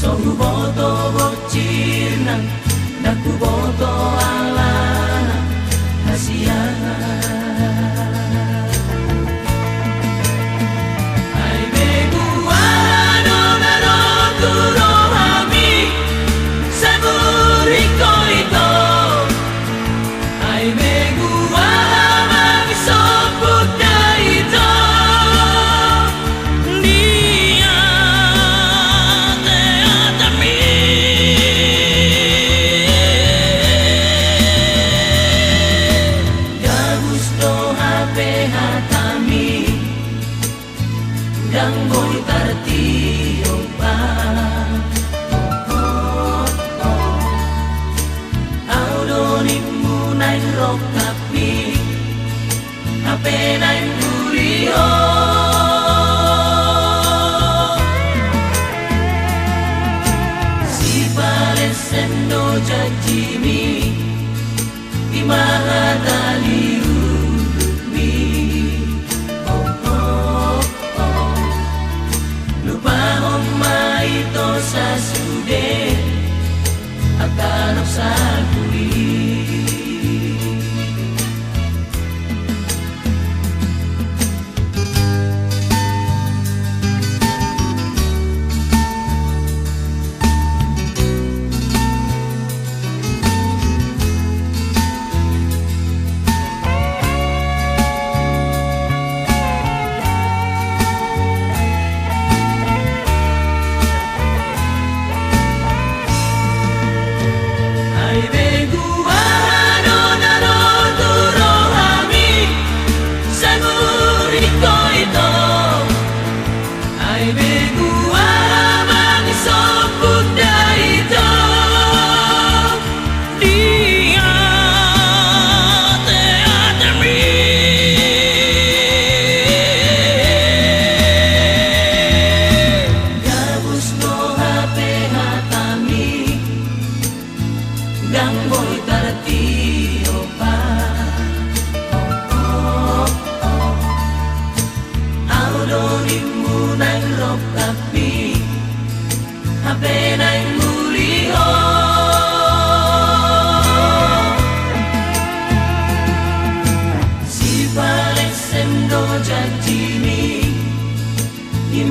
Sohu boto bocina, daku boto alana, hasiana. Ai beguano naro turo hami, saburi koito. Ai beguano misoput daito. Dang boy tartio pa Audonik munay rock kapi Hape nai murio Si palesendo jajimi Di mahadali sa sude akan sa tuli. Gang boy tartio pa Audonik munay rock kapi Hape nai muliho Si palesendo jajimi Di